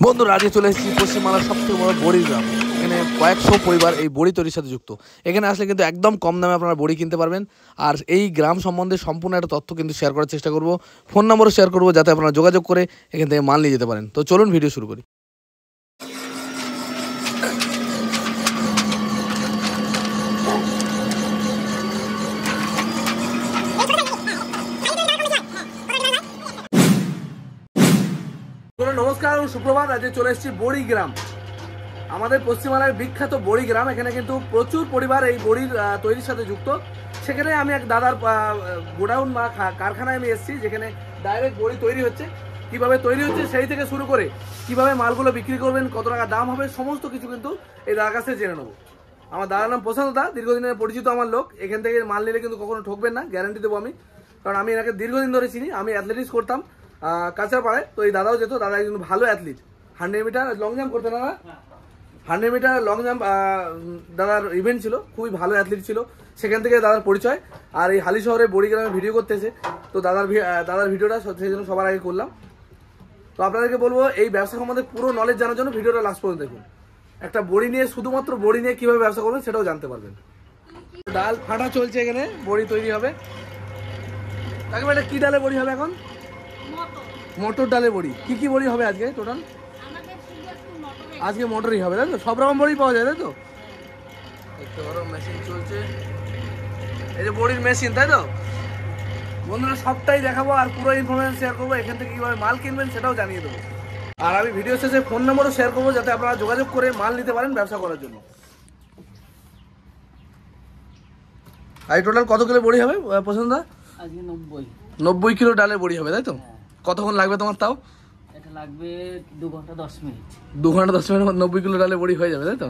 বন্ধুরা আজকে চলে এসেছি পশ্চিমবাংলার সবথেকে বড় বড়ি গ্রাম। এখানে কয়েকশো পরিবার এই বড়ি তৈরির সাথে যুক্ত। এখানে আসলে কিন্তু একদম কম দামে আপনারা বড়ি কিনতে পারবেন। আর এই গ্রাম সম্বন্ধে সম্পূর্ণ একটা তথ্য কিন্তু শেয়ার করার চেষ্টা করব, ফোন নম্বরও শেয়ার করবো যাতে আপনারা যোগাযোগ করে এখান থেকে মাল নিয়ে যেতে পারেন। তো চলুন ভিডিও শুরু করি। নমস্কার এবং সুপ্রভাত। আজকে চলে এসেছি বড়ি গ্রাম, আমাদের পশ্চিমবাংলার বিখ্যাত বড়ি গ্রাম। এখানে কিন্তু প্রচুর পরিবার এই বড়ির তৈরির সাথে যুক্ত। সেখানে আমি এক দাদার গোডাউন বা কারখানায় আমি এসেছি, যেখানে ডাইরেক্ট বড়ি তৈরি হচ্ছে। কিভাবে তৈরি হচ্ছে সেই থেকে শুরু করে কিভাবে মালগুলো বিক্রি করবেন, কত টাকা দাম হবে, সমস্ত কিছু কিন্তু এই দাদার কাছ থেকে জেনে নেবো। আমার দাদার নাম প্রশান্ত দা, দীর্ঘদিনের পরিচিত আমার লোক। এখান থেকে মাল নিলে কিন্তু কখনো ঠকবেন না, গ্যারান্টি দেবো আমি, কারণ আমি এনাকে দীর্ঘদিন ধরে চিনি। আমি অ্যাথলেটিক্স করতাম কাঁচাপাড়ায়, তো এই দাদাও যেত। দাদা একজন ভালো অ্যাথলিট, 100 মিটার লং জাম্প করতেন না, 100 মিটার লং জাম্প দাদার ইভেন্ট ছিল, খুবই ভালো অ্যাথলিট ছিল। সেখান থেকে দাদার পরিচয়। আর এই হালি শহরে বড়ি গ্রামে ভিডিও করতেছে, তো দাদার ভিডিওটা সেই জন্য সবার আগে করলাম। তো আপনাদেরকে বলবো এই ব্যবসা সম্বন্ধে পুরো নলেজ জানার জন্য ভিডিওটা লাস্ট পর্যন্ত দেখুন। একটা বড়ি নিয়ে, শুধুমাত্র বড়ি নিয়ে কিভাবে ব্যবসা করবেন সেটাও জানতে পারবেন। ডাল ফাটা চলছে, এখানে বড়ি তৈরি হবে। কাকিমা এটা কি ডালে বড়ি হবে এখন? মটর ডালে বড়ি। কি কি বড়ি হবে আজকে টোটাল? আজকে মটরই হবে, তাই তো? সব রকম বড়ি পাওয়া যায়, তাই তো? দেখতে পারো মেশিন চলছে, এই যে বড়ির মেশিন, তাই তো? বন্ধুরা সবটাই দেখাবো আর পুরো ইনফরমেশন শেয়ার করবো। এখান থেকে কিভাবে মাল কিনবেন সেটাও জানিয়ে দেবো। আর আমি ভিডিও শেষে ফোন নম্বরও শেয়ার করবো যাতে আপনারা যোগাযোগ করে মাল নিতে পারেন ব্যবসা করার জন্য। আর টোটাল কত কিলো বড়ি হবে পছন্দ? আজকে 90 কিলো ডালের বড়ি হবে, তাই তো? কতক্ষণ লাগবে তোমার তাও? এটা লাগবে 2 ঘন্টা 10 মিনিট। 2 ঘন্টা 10 মিনিট 90 কিলো ডালের বড়ি হয়ে যাবে, তাই তো?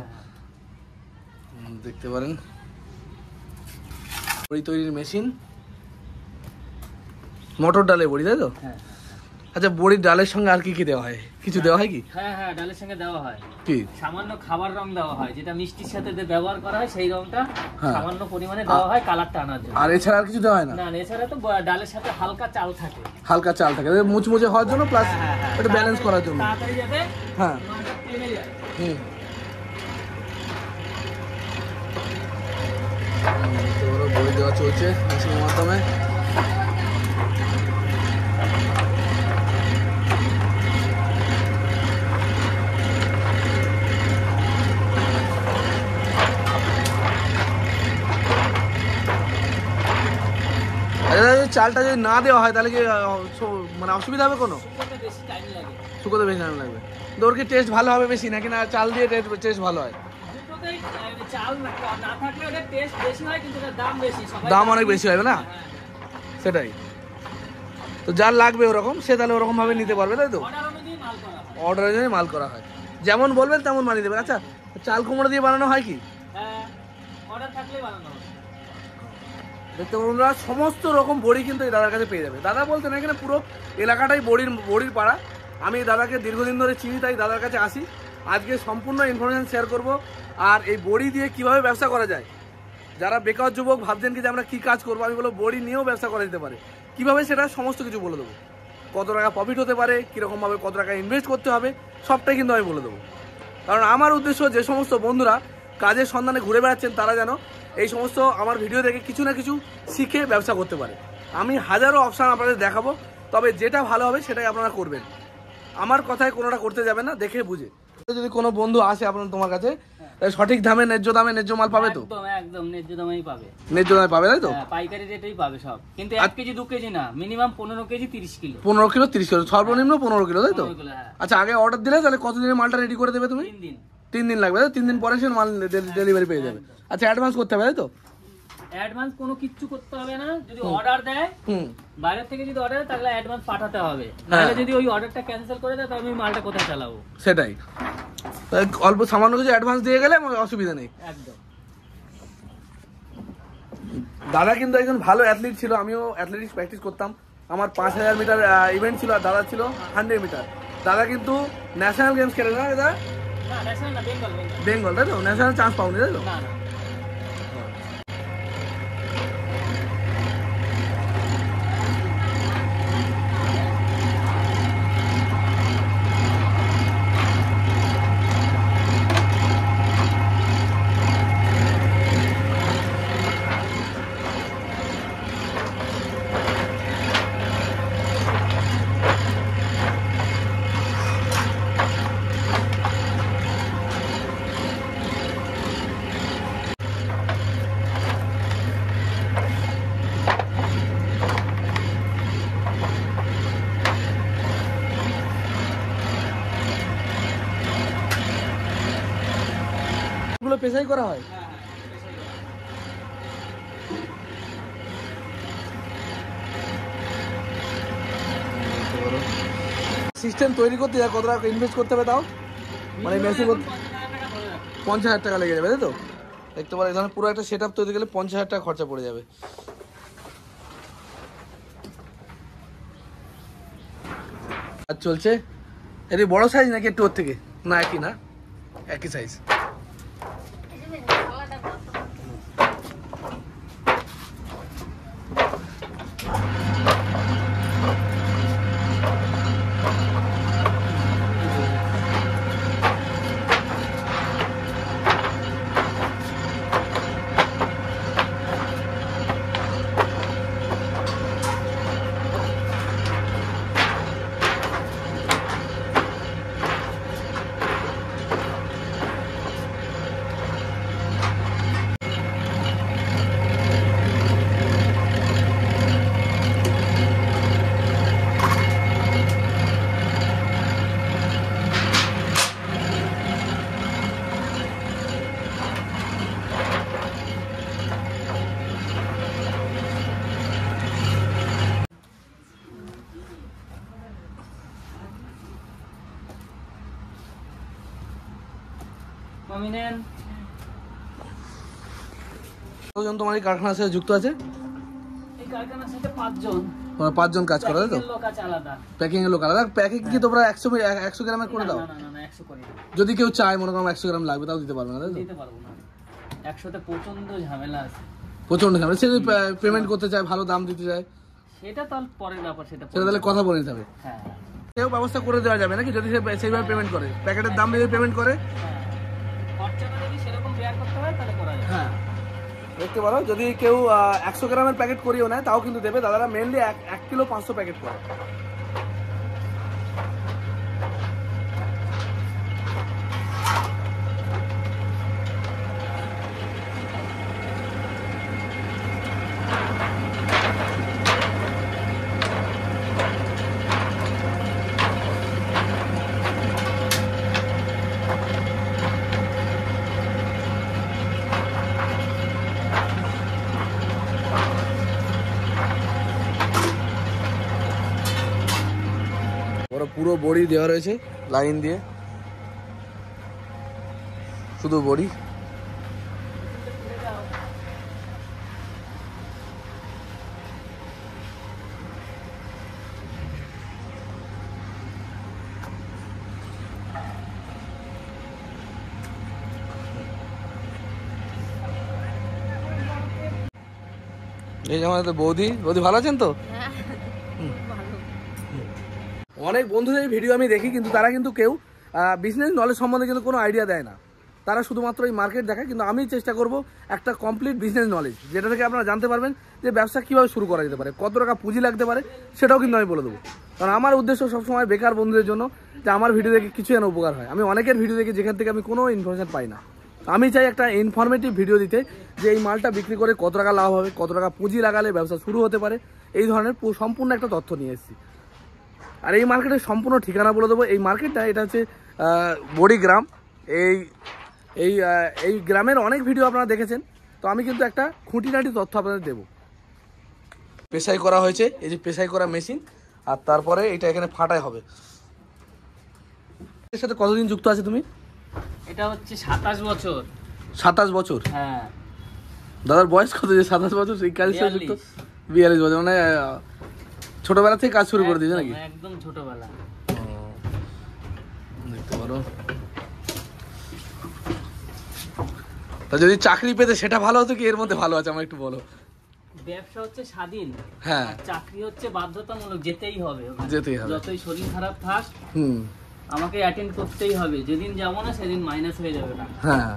দেখতে পারেন বড়ি তৈরির মেশিন, মটর ডালের বড়ি, তাই তো? হ্যাঁ। আচ্ছা, বড়ির ডালের সঙ্গে আর কি কি দেওয়া হয়? কিছু দেওয়া হয় কি? হ্যাঁ হ্যাঁ, ডালের সঙ্গে দেওয়া হয় কি? সামান্য খাবার রং দেওয়া হয়, যেটা মিষ্টির সাথে ব্যবহার করা হয়, সেই রংটা হ্যাঁ। সামান্য পরিমাণে দেওয়া হয় কালারটা আনার জন্য। আর এছাড়া আর কিছু দেওয়া হয় না? না, এছাড়া তো ডালের সাথে হালকা চাল থাকে, হালকা চাল থাকে মুচমুচে হওয়ার জন্য, প্লাস হ্যাঁ, হ্যাঁ, একটু ব্যালেন্স করার জন্য। তাড়াতাড়ি যাতে হ্যাঁ। মালটা টেনে যায়। বড়ি দেওয়া চলছে মেশিনের মাধ্যমে। চালটা যদি না দেওয়া হয় তাহলে কি মানে অসুবিধা হবে কোনো? বেশি টাইম লাগে, শুকোতে বেশি টাইম লাগবে। তো ওর কি টেস্ট ভালো হবে বেশি, নাকি না চাল দিয়ে টেস্ট ভালো হয়? চাল না থাকলে ওদের টেস্ট বেশি হয়, কিন্তু ওদের দাম বেশি, দাম অনেক বেশি হবে না? সেটাই তো, যার লাগবে ওরকম সে তাহলে ওরকম ভাবে নিতে পারবে, তাই তো? অর্ডার অনুযায়ী মাল করা হয়, যেমন বলবেন তেমন বানিয়ে দেবেন। আচ্ছা, চাল কুমড়ো দিয়ে বানানো হয় কি? হ্যাঁ, অর্ডার থাকলেই বানানো হয়। দেখতে পারবেন সমস্ত রকম বড়ি কিন্তু এই দাদার কাছে পেয়ে যাবে। দাদা বলতেন এখানে পুরো এলাকাটাই বড়ির পাড়া। আমি দাদাকে দীর্ঘদিন ধরে চিনি, তাই দাদার কাছে আসি। আজকে সম্পূর্ণ ইনফরমেশন শেয়ার করব। আর এই বড়ি দিয়ে কিভাবে ব্যবসা করা যায়, যারা বেকার যুবক ভাবছেন কি যে আমরা কী কাজ করবো, আমি বলবো বড়ি নিয়েও ব্যবসা করা যেতে পারে। কীভাবে সেটা সমস্ত কিছু বলে দেবো। কত টাকা প্রফিট হতে পারে, কীরকমভাবে কত টাকা ইনভেস্ট করতে হবে, সবটাই কিন্তু আমি বলে দেবো। কারণ আমার উদ্দেশ্য যে সমস্ত বন্ধুরা কাজের সন্ধানে ঘুরে বেড়াচ্ছেন তারা যেন এই সমস্ত আমার ভিডিও দেখে কিছু না কিছু শিখে ব্যবসা করতে পারে। আমি হাজারো অপশান আপনাদের দেখাবো, তবে যেটা ভালো হবে সেটাই আপনারা করবেন। আমার কথায় কোনোটা করতে যাবেন না, দেখে বুঝে। যদি কোনো বন্ধু আসে আপনার তোমার কাছে, সঠিক দামে ন্যায্য ন্যায্য মাল পাবে তো? একদম ন্যায্য দামেই পাবে। ন্যায্য দামে পাবে, তাই তো? পাইকারি রেটেই পাবে সব, কিন্তু 1 কেজি 2 কেজি না, minimum 15 KG 30 kilo. 15 kilo 30 kilo, সর্বনিম্ন 15 কিলো, তাই তো? আচ্ছা, আগে অর্ডার দিলে তাহলে কতদিনে মালটা রেডি করে দেবে তুমি? 3 দিন। 3 দিন লাগবে, 3 দিন পরে সে মাল ডেলিভারি পেয়ে যাবে। আচ্ছা, অ্যাডভান্স করতে হবে, তাই তো? অ্যাডভান্স কোনো কিচ্ছু করতে হবে না। যদি অর্ডার দেয়, বাইরে থেকে যদি অর্ডার দেয় তাহলে অ্যাডভান্স পাঠাতে হবে। নাহলে যদি ওই অর্ডারটা ক্যান্সেল করে দেয় তাহলে আমি মালটা কোথায় চালাবো? সেটাই, অল্প সামান্য কিছু অ্যাডভান্স দিয়ে গেলে অসুবিধা নেই। একদম। দাদা কিন্তু একজন ভালো অ্যাথলিট ছিল, আমিও অ্যাথলেটিক্স প্র্যাকটিস করতাম। আমার 5000 মিটার ইভেন্ট ছিল, আর দাদা ছিল 100 মিটার। দাদা কিন্তু ন্যাশনাল গেমস খেলে না? দাদা বেঙ্গল, তাই তো? ন্যাশনাল চান্স পাওনি, তাই তো? পেশাই করা হয়? সিস্টেম তৈরি করতে কত টাকা ইনভেস্ট করতে হবে তাও? মানে মেশিন 50,000 টাকা লেগে যাবে, তাই তো? দেখতে পারো এখানে পুরো একটা সেট আপ তৈরি গেলে 50,000 টাকা খরচা পড়ে যাবে। আর চলছে এর বড় সাইজ নাকি একটু ওর থেকে? না একই না, একই সাইজ। কতজন তোমার এই কারখানার সাথে যুক্ত আছে? এই কারখানার সাথে 5 জন। তোমরা 5 জন কাজ করো, তাই তো? লোক আছে আলাদা। প্যাকিং এর লোক আলাদা। প্যাকিং কি তোমরা 100 গ্রামের করে দাও? না 100 করে। যদি কেউ চায় মনে করো 100 গ্রাম লাগবে তাও দিতে পারবে না, তাই তো? দিতে পারবো না, 100 তে প্রচন্ড ঝামেলা আছে। প্রচন্ড ঝামেলা। সে যদি পেমেন্ট করতে চায়, ভালো দাম দিতে চায়, সেটা তো পরের ব্যাপার, সেটা তাহলে কথা বলে নিতে হবে। হ্যাঁ, কেউ ব্যবস্থা করে দেওয়া যাবে নাকি যদি সে সেইভাবে পেমেন্ট করে, প্যাকেটের দাম দিয়ে পেমেন্ট করে? খরচাটা যদি সেরকম বেয়ার করতে হয় তাহলে করা যায়। হ্যাঁ, দেখতে পারো যদি কেউ 100 গ্রামের প্যাকেট করিও নেয় তাও কিন্তু দেবে। দাদারা মেনলি 1 কিলো 500 প্যাকেট করে। পুরো বড়ি দেওয়া রয়েছে লাইন দিয়ে, শুধু বড়ি। এই যে আমাদের বৌদি, বৌদি ভালো আছেন তো? অনেক বন্ধুদের ভিডিও আমি দেখি কিন্তু তারা কিন্তু কেউ বিজনেস নলেজ সম্বন্ধে কিন্তু কোনো আইডিয়া দেয় না। তারা শুধুমাত্র এই মার্কেট দেখায়, কিন্তু আমি চেষ্টা করব একটা কমপ্লিট বিজনেস নলেজ, যেটা থেকে আপনারা জানতে পারবেন যে ব্যবসা কীভাবে শুরু করা যেতে পারে, কত টাকা পুঁজি লাগতে পারে সেটাও কিন্তু আমি বলে দেবো। কারণ আমার উদ্দেশ্য সবসময় বেকার বন্ধুদের জন্য যে আমার ভিডিও দেখে কিছু যেন উপকার হয়। আমি অনেকের ভিডিও দেখি যেখান থেকে আমি কোনো ইনফরমেশন পাই না। আমি চাই একটা ইনফরমেটিভ ভিডিও দিতে, যে এই মালটা বিক্রি করে কত টাকা লাভ হবে, কত টাকা পুঁজি লাগালে ব্যবসা শুরু হতে পারে, এই ধরনের সম্পূর্ণ একটা তথ্য নিয়ে এসেছি। আর এই মার্কেটের সম্পূর্ণ ঠিকানা বলে দেবো। এই মার্কেটটা এটা হচ্ছে বড়িগ্রাম। এই গ্রামের অনেক ভিডিও আপনারা দেখেছেন, তো আমি কিন্তু একটা খুঁটিনাটি তথ্য আপনাদের দেবো। পেশাই করা হয়েছে, এই যে পেশাই করা মেশিন, আর তারপরে এটা এখানে ফাটাই হবে। এর সাথে কতদিন যুক্ত আছে তুমি? এটা হচ্ছে 27 বছর। 27 বছর? হ্যাঁ। দাদার বয়স কত যে 27 বছর এই কাজের সাথে যুক্ত? 42 বছর। মানে ছোটবেলা থেকে কাজ শুরু করে দিয়েছে নাকি? একদম ছোটবেলা। দেখতে পারো। তা যদি চাকরি পেতে সেটা ভালো হতো কি এর মধ্যে ভালো আছে আমার একটু বলো। ব্যবসা হচ্ছে স্বাধীন, হ্যাঁ, চাকরি হচ্ছে বাধ্যতামূলক, যেতেই হবে। যেতেই হবে, যতই শরীর খারাপ থাক হুম, আমাকে অ্যাটেন্ড করতেই হবে। যেদিন যাবো না সেদিন মাইনাস হয়ে যাবে না। হ্যাঁ,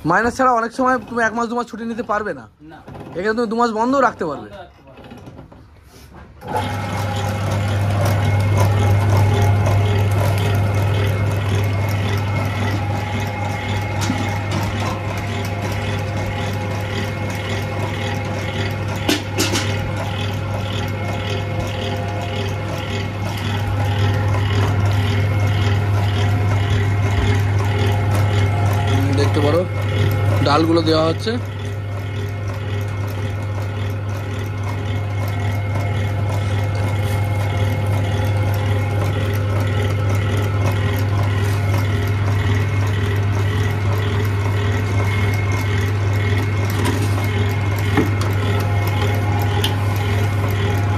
মাইনাস ছাড়া অনেক সময় তুমি 1 মাস 2 মাস ছুটি নিতে পারবে না। না, এখানে তুমি 2 মাস বন্ধও রাখতে পারবে। দেখতে পারো ডালগুলো দেওয়া হচ্ছে।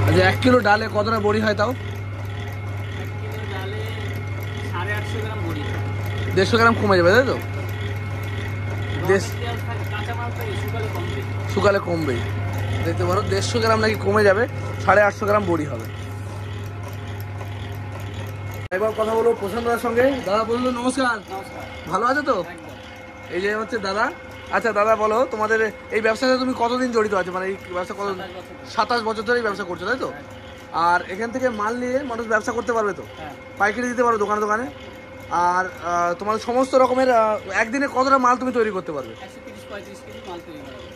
আচ্ছা, 1 কিলো ডালে কতটা বড়ি হয় তাও? 1 কিলো ডালে 850 গ্রাম বড়ি। 150 গ্রাম কমে যাবে, তাই তো? কাঁচামাল তো শুকালে কমবে। শুকালে কমবেই, দেখতে পারো 150 গ্রাম নাকি কমে যাবে, 850 গ্রাম বড়ি হবে। এবার কথা বলবো প্রশান্তদার সঙ্গে। দাদা বললো নমস্কার, নমস্কার। ভালো আছো তো? একদম। এই যে হচ্ছে দাদা। আচ্ছা দাদা বলো, তোমাদের এই ব্যবসাতে তুমি কতদিন জড়িত আছো? মানে এই ব্যবসা কত? 27 বছর ধরে এই ব্যবসা করছো, তাই তো? আর এখান থেকে মাল নিয়ে মানুষ ব্যবসা করতে পারবে তো? হ্যাঁ। পাইকারি দিতে পারো দোকানে দোকানে। আর তোমার সমস্ত রকমের একদিনে কতটা মাল তুমি তৈরি করতে পারবে? 130-35 কেজি মাল তৈরি করা হবে।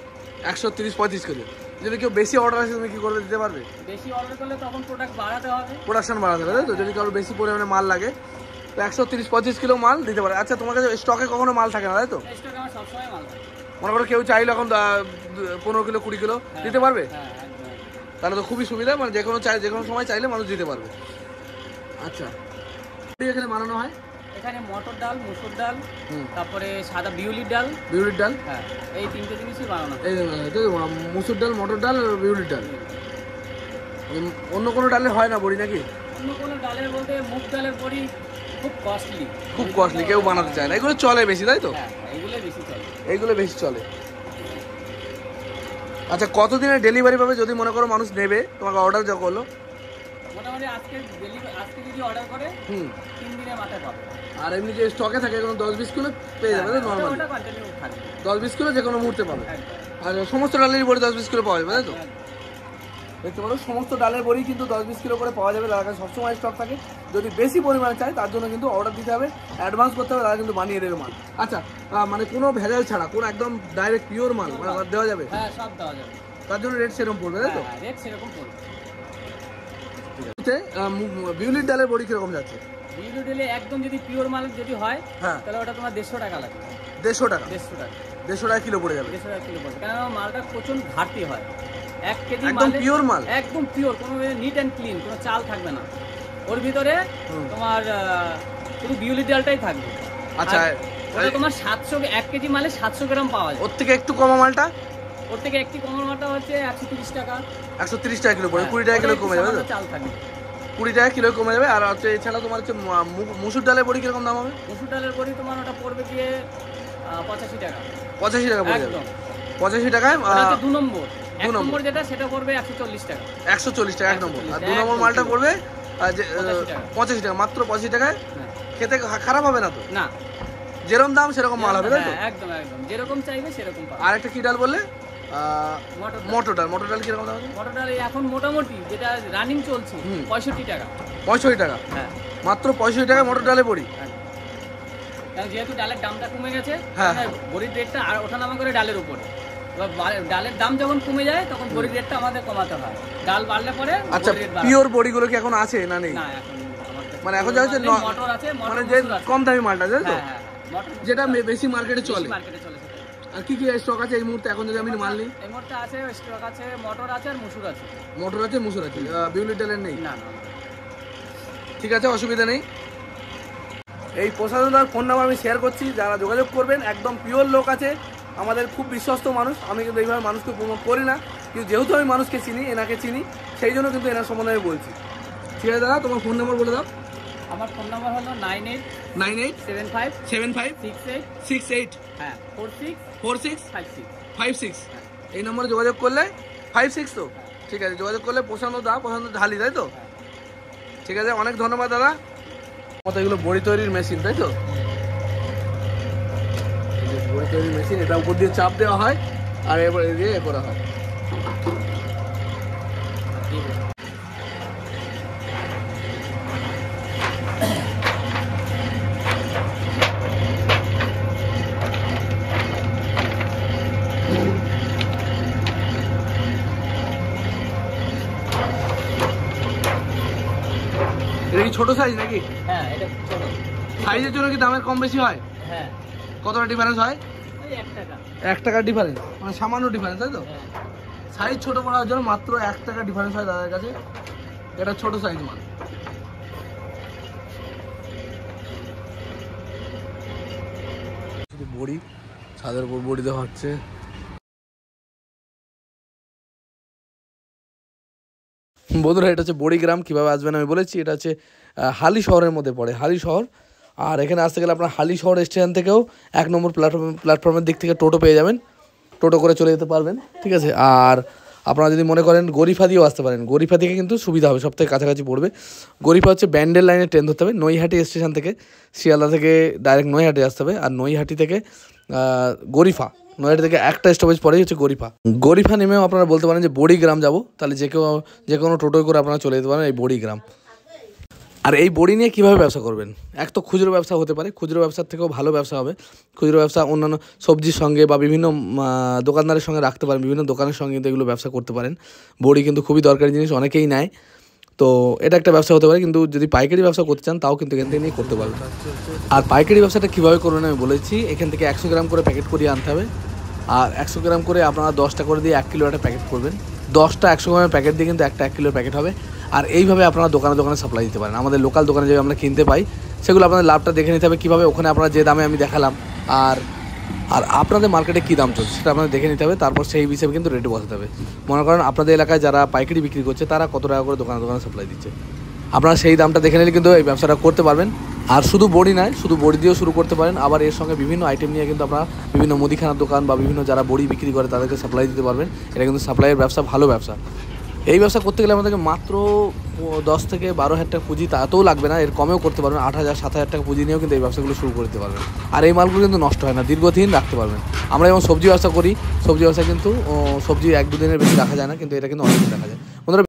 130-35 কেজি। যদি কেউ বেশি অর্ডার আসে তুমি কি করবে, দিতে পারবে? বেশি অর্ডার করলে তখন প্রোডাক্ট বাড়াতে হবে, প্রোডাকশন বাড়াতে হবে, তাই তো? যদি কারো বেশি পরিমাণে মাল লাগে তো 130-35 কিলো মাল দিতে পারে। আচ্ছা, তোমার কাছে স্টকে কখনো মাল থাকে না, তাই তো? স্টকে আমার সবসময় মাল থাকে। মনে করো কেউ চাইলে এখন 15 কিলো 20 কিলো দিতে পারবে? হ্যাঁ, একদম। তাহলে তো খুবই সুবিধা, মানে যে কোনো সময় চাইলে মানুষ দিতে পারবে। আচ্ছা, এখানে বানানো হয় এখানে মটর ডাল, মসুর ডাল, তারপরে সাদা বিউলির ডাল। বিউলির ডাল, হ্যাঁ, এই 3টে জিনিসই বানানো হয়। এই মসুর ডাল, মটর ডাল আর বিউলির ডাল। অন্য কোনো ডালে হয় না বড়ি নাকি? অন্য কোনো ডালের বলতে মুগ ডালের বড়ি খুব কস্টলি, খুব কস্টলি, কেউ বানাতে চায় না। এগুলো চলে বেশি, তাই তো? হ্যাঁ, এইগুলো বেশি চলে। এইগুলো বেশি চলে। আচ্ছা, কতদিনে ডেলিভারি পাবে যদি মনে করো মানুষ নেবে, তোমাকে অর্ডার যা করলো? মোটামুটি আজকে যদি অর্ডার করে 3 দিনের মাথায় পাবে। আর এমনি যে স্টকে থাকে কোনো 10-20 কিলো পেয়ে যাবে, নর্মালি ওটা কন্টিনিউ থাকবে। 10-20 কিলো যে কোনো মুহূর্তে পাবে। একদম। আর সমস্ত ডালেরই বড়ি 10-20 কিলো পাওয়া যাবে, তাই তো? একদম। দেখতে পারো সমস্ত ডালের বড়ি কিন্তু 10-20 কিলো করে পাওয়া যাবে। তার কাছে সবসময় স্টক থাকে। যদি বেশি পরিমাণে চাই তার জন্য কিন্তু অর্ডার দিতে হবে, অ্যাডভান্স করতে হবে, তারা কিন্তু বানিয়ে দেবে মাল। আচ্ছা, মানে কোনো ভেজাল ছাড়া, কোনো একদম ডাইরেক্ট পিওর মাল মানে দেওয়া যাবে? হ্যাঁ, সব দেওয়া যাবে। তার জন্য রেট সেরকম পড়বে, তাই তো? হ্যাঁ, রেট সেরকম পড়বে। বিউলির ডালের বড়ি কিরকম যাচ্ছে? বিউলির ডালে একদম যদি পিওর মাল যদি হয়, হ্যাঁ, তাহলে ওটা তোমার 150 টাকা লাগবে। 150 টাকা? 150 টাকা। 150 টাকা কিলো পড়ে যাবে? 150 টাকা কিলো পড়বে, কারণ মালটা প্রচন্ড ঘাটতি হয়। 1 কেজি একদম মালে পিওর মাল, একদম পিওর, কোনো নিট অ্যান্ড ক্লিন, কোনো চাল থাকবে না ওর ভিতরে। তোমার শুধু বিউলির ডালটাই থাকবে। আচ্ছা, ওটা তোমার 1 কেজি মালে 700 গ্রাম পাওয়া যায়। ওর থেকে একটু কম মালটা? ওর থেকে একটি কম মালটা হচ্ছে 130 টাকা। 130 টাকা কিলো পড়বে, 20 টাকা কিলো কমে যাবে, চাল থাকবে 20 টাকা কিলো কমে যাবে। আর হচ্ছে এছাড়া তোমার হচ্ছে মুসুর ডালের বড়ি কিরকম দাম হবে? মসুর ডালের বড়ি তোমার ওটা পড়বে গিয়ে 85 টাকা। 85 টাকা পড়ে যাবে? একদম 85 টাকায়। 2 নম্বর, 1 নম্বর যেটা সেটা পড়বে 140 টাকা। 140 টাকা 1 নম্বর। আর 2 নম্বর মালটা পড়বে 85 টাকা, মাত্র 85 টাকায়। খেতে খারাপ হবে না তো? না, যেরকম দাম সেরকম মাল হবে, তাই তো? একদম একদম, যেরকম চাইবে সেরকম পাবে। আর একটা কি ডাল বললে? মটর ডাল। মটর ডাল কিরকম দাম আছে? মটর ডাল এখন মোটামুটি যেটা রানিং চলছে 65 টাকা। 65 টাকা? হ্যাঁ, মাত্র 65 টাকায় মটর ডালে বড়ি। কারণ যেহেতু ডালের দামটা কমে গেছে, হ্যাঁ, বড়ির রেটটা আর ওঠানামা করে ডালের উপরে। এবার ডালের দাম যখন কমে যায় তখন বড়ির রেটটা আমাদের কমাতে হয়। ডাল বাড়লে পরে আচ্ছা, পিওর বড়িগুলো কি এখন আছে না নেই? না, এখন মানে এখন যা হচ্ছে মটর আছে, মানে যে কম দামি মালটা, তাই তো? হ্যাঁ, মটর যেটা বেশি মার্কেটে চলে। মার্কেটে চলে সেটা। আর কি কি স্টক আছে এই মুহূর্তে এখন যদি আমি মাল নিই? এই মুহূর্তে আছে স্টক আছে, মটর আছে আর মসুর আছে। মটর আছে, মুসুর আছে, বিউলির ডালের নেই? না না, ঠিক আছে, অসুবিধা নেই। এই প্রশাসনদার ফোন নাম্বার আমি শেয়ার করছি, যারা যোগাযোগ করবেন। একদম পিওর লোক আছে, আমাদের খুব বিশ্বস্ত মানুষ। আমি কিন্তু এইভাবে মানুষকে প্রমোট করি না, কিন্তু যেহেতু আমি মানুষকে চিনি, এনাকে চিনি, সেই জন্য কিন্তু এনার সম্বন্ধে আমি বলছি। ঠিক আছে দাদা, তোমার ফোন নাম্বার বলে দাও। আমার ফোন নাম্বার হলো 987568 হ্যাঁ 4656 এই নম্বরে যোগাযোগ করলে 56 তো? ঠিক আছে, যোগাযোগ করলে প্রশান্ত ঢালি, তাই তো? ঠিক আছে, অনেক ধন্যবাদ দাদা। মতো এগুলো বড়ি তৈরির মেশিন, তাই তো? বড়ি তৈরির মেশিন, এটা উপর দিয়ে চাপ দেওয়া হয় আর এবার দিয়ে করা হয়। এটা কি ছোট সাইজ নাকি? হ্যাঁ, এটা ছোট সাইজের জন্য কি দামের কম বেশি হয়? হ্যাঁ, কতটা ডিফারেন্স হয়? ওই 1 টাকা। 1 টাকা ডিফারেন্স, মানে সামান্য ডিফারেন্স, তাই তো? হ্যাঁ। সাইজ ছোট করার জন্য মাত্র 1 টাকা ডিফারেন্স হয় দাদার কাছে। এটা ছোট সাইজ মাল। বড়ি ছাদের উপর বড়ি দেওয়া হচ্ছে। বন্ধুরা, এটা হচ্ছে বড়িগ্রাম। কীভাবে আসবেন আমি বলেছি, এটা হচ্ছে হালি শহরের মধ্যে পড়ে, হালি শহর। আর এখানে আসতে গেলে আপনার হালি শহর স্টেশন থেকেও 1 নম্বর প্ল্যাটফর্মের দিক থেকে টোটো পেয়ে যাবেন, টোটো করে চলে যেতে পারবেন, ঠিক আছে? আর আপনারা যদি মনে করেন গরিফা দিয়েও আসতে পারেন, গরিফা থেকে কিন্তু সুবিধা হবে, সব থেকে কাছাকাছি পড়বে। গরিফা হচ্ছে ব্যান্ডেল লাইনে ট্রেন ধরতে হবে, নৈহাটি স্টেশন থেকে, শিয়ালদা থেকে ডাইরেক্ট নৈহাটি আসতে হবে। আর নৈহাটি থেকে গরিফা, নৈহাটি থেকে একটা স্টপেজ পরেই হচ্ছে গরিফা। গরিফা নেমেও আপনারা বলতে পারেন যে বড়িগ্রাম যাব, তাহলে যে কোনো টোটোয় করে আপনারা চলে যেতে পারেন এই বড়িগ্রাম। আর এই বড়ি নিয়ে কীভাবে ব্যবসা করবেন? এক তো খুচরো ব্যবসা হতে পারে, খুচরো ব্যবসার থেকেও ভালো ব্যবসা হবে। খুচরো ব্যবসা অন্যান্য সবজির সঙ্গে বা বিভিন্ন দোকানদারের সঙ্গে রাখতে পারেন, বিভিন্ন দোকানের সঙ্গে কিন্তু এগুলো ব্যবসা করতে পারেন। বড়ি কিন্তু খুবই দরকারি জিনিস, অনেকেই নেয়, তো এটা একটা ব্যবসা হতে পারে। কিন্তু যদি পাইকারি ব্যবসা করতে চান তাও কিন্তু এখান থেকে নিয়ে করতে পারবেন। আর পাইকারি ব্যবসাটা কীভাবে করবেন আমি বলেছি, এখান থেকে 100 গ্রাম করে প্যাকেট করিয়ে আনতে হবে। আর 100 গ্রাম করে আপনারা 10টা করে দিয়ে 1 কিলো একটা প্যাকেট করবেন। 10টা 100 গ্রামের প্যাকেট দিয়ে কিন্তু একটা 1 কিলোর প্যাকেট হবে। আর এইভাবে আপনারা দোকানে দোকানে সাপ্লাই দিতে পারেন। আমাদের লোকাল দোকানে যে আমরা কিনতে পাই সেগুলো আপনাদের লাভটা দেখে নিতে হবে কীভাবে, ওখানে আপনারা যে দামে আমি দেখালাম আর আপনাদের মার্কেটে কী দাম চলছে সেটা আপনাদের দেখে নিতে হবে। তারপর সেই হিসেবে কিন্তু রেটে বসাতে হবে। মনে করেন আপনাদের এলাকায় যারা পাইকারি বিক্রি করছে তারা কত টাকা করে দোকানে দোকানে সাপ্লাই দিচ্ছে, আপনারা সেই দামটা দেখে নিলে কিন্তু এই ব্যবসাটা করতে পারবেন। আর শুধু বড়ি নয়, শুধু বড়ি দিয়েও শুরু করতে পারেন। আবার এর সঙ্গে বিভিন্ন আইটেম নিয়ে কিন্তু আপনারা বিভিন্ন মুদিখানার দোকান বা বিভিন্ন যারা বড়ি বিক্রি করে তাদেরকে সাপ্লাই দিতে পারবেন। এটা কিন্তু সাপ্লাইয়ের ব্যবসা, ভালো ব্যবসা। এই ব্যবসা করতে গেলে আমাদেরকে মাত্র 10 থেকে 12 হাজার টাকা পুঁজি, তাতেও লাগবে না, এর কমেও করতে পারবেন। 8,000 7,000 টাকা পুঁজি নিয়েও কিন্তু এই ব্যবসাগুলো শুরু করতে পারবেন। আর এই মালগুলো কিন্তু নষ্ট হয় না, দীর্ঘদিন রাখতে পারবেন। আমরা যেমন সবজি ব্যবসা করি, সবজি ব্যবসা কিন্তু সবজি 1-2 দিনের বেশি রাখা যায় না, কিন্তু এটা কিন্তু অনেক দিন রাখা যায়। বন্ধুরা,